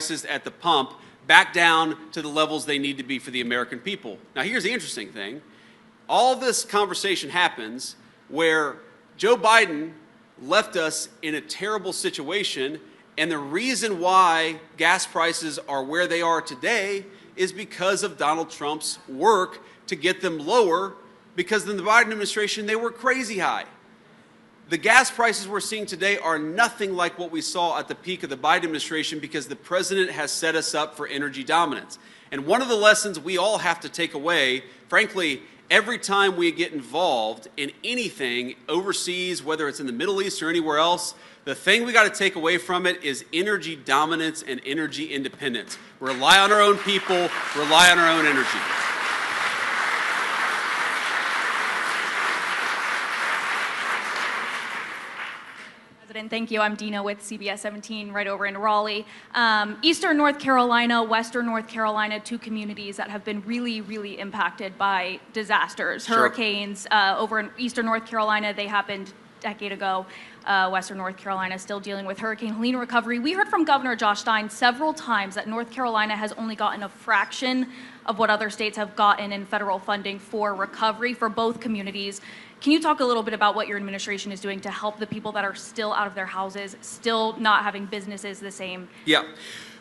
prices at the pump back down to the levels they need to be for the American people. Now, here's the interesting thing. All this conversation happens where Joe Biden left us in a terrible situation, and the reason why gas prices are where they are today is because of Donald Trump's work to get them lower, because in the Biden administration, they were crazy high. The gas prices we're seeing today are nothing like what we saw at the peak of the Biden administration, because the president has set us up for energy dominance. And one of the lessons we all have to take away, frankly, every time we get involved in anything overseas, whether it's in the Middle East or anywhere else, the thing we got to take away from it is energy dominance and energy independence. Rely on our own people, rely on our own energy. Thank you. I'm Dina with CBS 17 right over in Raleigh. Eastern North Carolina, Western North Carolina, two communities that have been really, really impacted by disasters. Sure. Hurricanes over in Eastern North Carolina, they happened a decade ago. Western North Carolina is still dealing with Hurricane Helene recovery. We heard from Governor Josh Stein several times that North Carolina has only gotten a fraction of what other states have gotten in federal funding for recovery for both communities. Can you talk a little bit about what your administration is doing to help the people that are still out of their houses, still not having businesses the same? Yeah.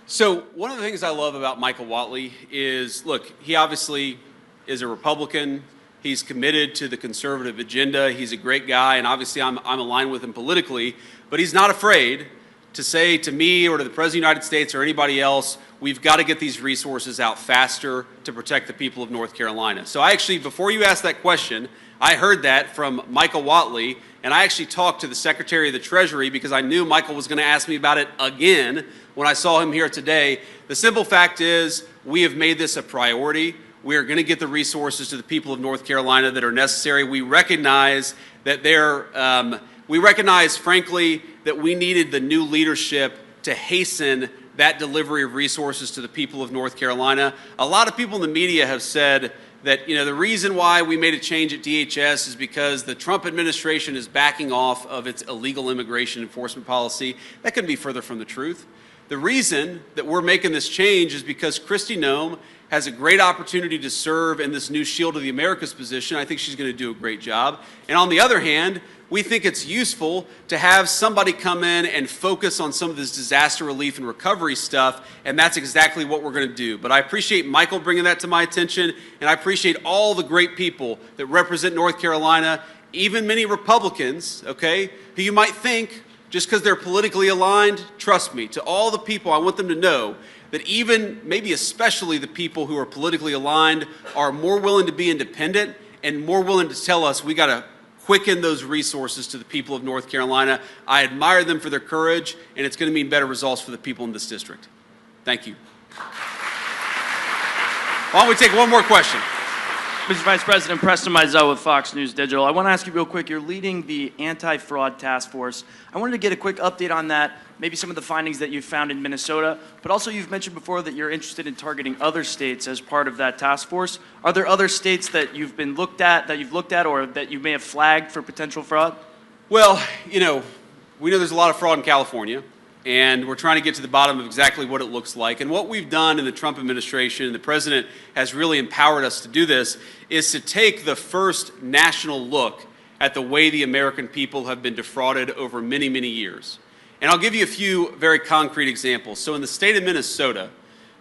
So one of the things I love about Michael Whatley is, look, he obviously is a Republican. He's committed to the conservative agenda. He's a great guy, and obviously I'm aligned with him politically, but he's not afraid to say to me or to the President of the United States or anybody else, we've got to get these resources out faster to protect the people of North Carolina. So I actually, before you asked that question, I heard that from Michael Whatley, and I actually talked to the Secretary of the Treasury because I knew Michael was going to ask me about it again when I saw him here today. The simple fact is we have made this a priority. We are going to get the resources to the people of North Carolina that are necessary. We recognize that frankly, that we needed the new leadership to hasten that delivery of resources to the people of North Carolina. A lot of people in the media have said that, the reason why we made a change at DHS is because the Trump administration is backing off of its illegal immigration enforcement policy. That couldn't be further from the truth. The reason that we're making this change is because Kristi Noem has a great opportunity to serve in this new Shield of the Americas position. I think she's going to do a great job. And on the other hand, we think it's useful to have somebody come in and focus on some of this disaster relief and recovery stuff, and that's exactly what we're going to do. But I appreciate Michael bringing that to my attention, and I appreciate all the great people that represent North Carolina, even many Republicans, okay, who you might think, just because they're politically aligned, trust me, to all the people, I want them to know that even, maybe especially the people who are politically aligned, are more willing to be independent and more willing to tell us we got to quicken those resources to the people of North Carolina. I admire them for their courage, and it's going to mean better results for the people in this district. Thank you. Why don't we take one more question? Mr. Vice President, Preston Mizell with Fox News Digital. I want to ask you real quick, you're leading the anti-fraud task force. I wanted to get a quick update on that, maybe some of the findings that you've found in Minnesota, but also you've mentioned before that you're interested in targeting other states as part of that task force. Are there other states that you've looked at, or that you may have flagged for potential fraud? Well, we know there's a lot of fraud in California, and we're trying to get to the bottom of exactly what it looks like. And what we've done in the Trump administration, and the president has really empowered us to do this, is to take the first national look at the way the American people have been defrauded over many, many years. And I'll give you a few very concrete examples. So in the state of Minnesota,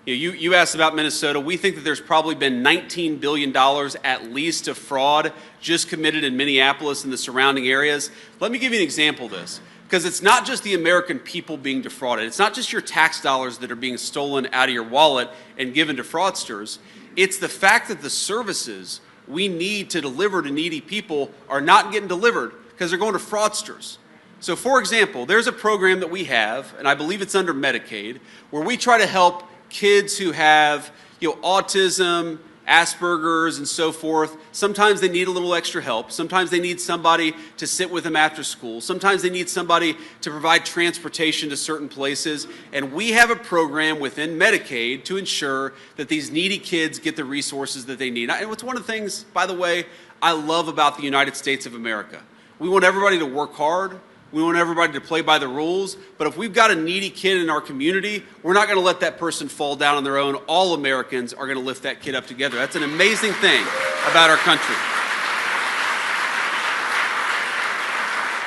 you asked about Minnesota. We think that there's probably been $19 billion at least of fraud just committed in Minneapolis and the surrounding areas. Let me give you an example of this, because it's not just the American people being defrauded. It's not just your tax dollars that are being stolen out of your wallet and given to fraudsters. It's the fact that the services we need to deliver to needy people are not getting delivered because they're going to fraudsters. So, for example, there's a program that we have, and I believe it's under Medicaid, where we try to help kids who have, autism, Asperger's, and so forth. Sometimes they need a little extra help. Sometimes they need somebody to sit with them after school. Sometimes they need somebody to provide transportation to certain places. And we have a program within Medicaid to ensure that these needy kids get the resources that they need. And it's one of the things, by the way, I love about the United States of America. We want everybody to work hard. We want everybody to play by the rules. But if we've got a needy kid in our community, we're not going to let that person fall down on their own. All Americans are going to lift that kid up together. That's an amazing thing about our country.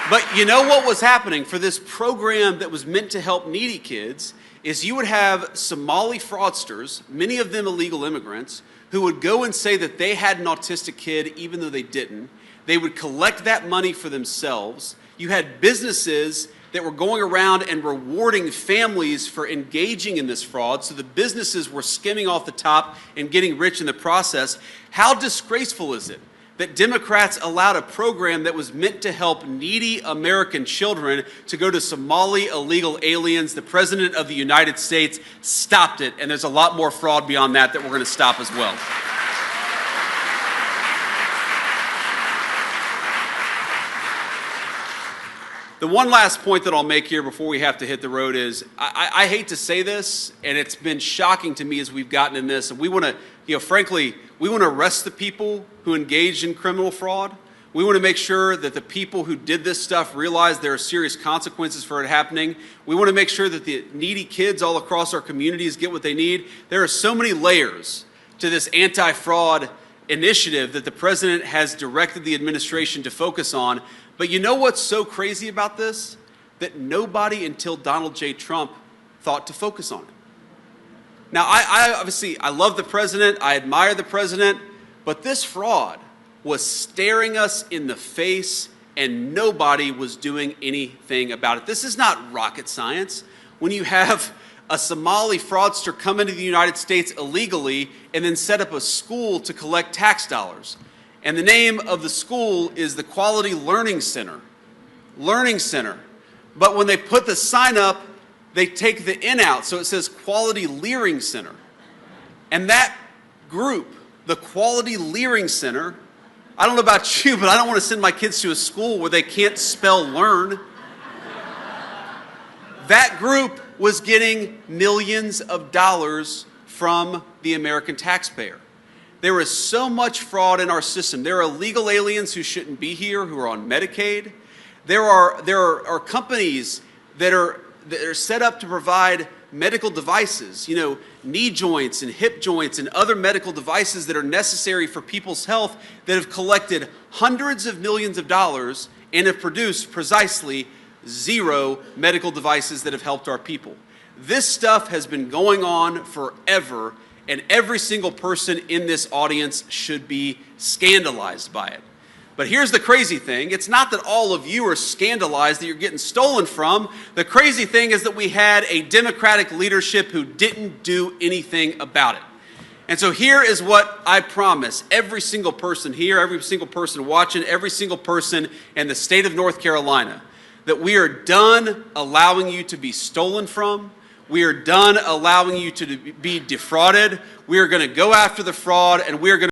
But you know what was happening for this program that was meant to help needy kids is you would have Somali fraudsters, many of them illegal immigrants, who would go and say that they had an autistic kid even though they didn't. They would collect that money for themselves. You had businesses that were going around and rewarding families for engaging in this fraud, so the businesses were skimming off the top and getting rich in the process. How disgraceful is it that Democrats allowed a program that was meant to help needy American children to go to Somali illegal aliens? The President of the United States stopped it, and there's a lot more fraud beyond that we're going to stop as well. The one last point that I'll make here before we have to hit the road is, I hate to say this, and it's been shocking to me as we've gotten in this, and we want to, frankly, we want to arrest the people who engaged in criminal fraud. We want to make sure that the people who did this stuff realize there are serious consequences for it happening. We want to make sure that the needy kids all across our communities get what they need. There are so many layers to this anti-fraud initiative that the president has directed the administration to focus on. But you know what's so crazy about this? That nobody until Donald J. Trump thought to focus on it. Now, I obviously love the president, I admire the president, but this fraud was staring us in the face and nobody was doing anything about it. This is not rocket science. When you have a Somali fraudster come into the United States illegally and then set up a school to collect tax dollars. And the name of the school is the Quality Learning Center. Learning Center. But when they put the sign up, they take the N out, so it says Quality Leering Center. And that group, the Quality Leering Center, I don't know about you, but I don't want to send my kids to a school where they can't spell learn. That group was getting millions of dollars from the American taxpayer. There is so much fraud in our system. There are illegal aliens who shouldn't be here, who are on Medicaid. There are companies that are set up to provide medical devices, knee joints and hip joints and other medical devices that are necessary for people's health, that have collected hundreds of millions of dollars and have produced precisely 0 medical devices that have helped our people. This stuff has been going on forever, and every single person in this audience should be scandalized by it. But here's the crazy thing. It's not that all of you are scandalized that you're getting stolen from. The crazy thing is that we had a Democratic leadership who didn't do anything about it. And so here is what I promise every single person here, every single person watching, every single person in the state of North Carolina, that we are done allowing you to be stolen from. We are done allowing you to be defrauded. We are going to go after the fraud, and we are going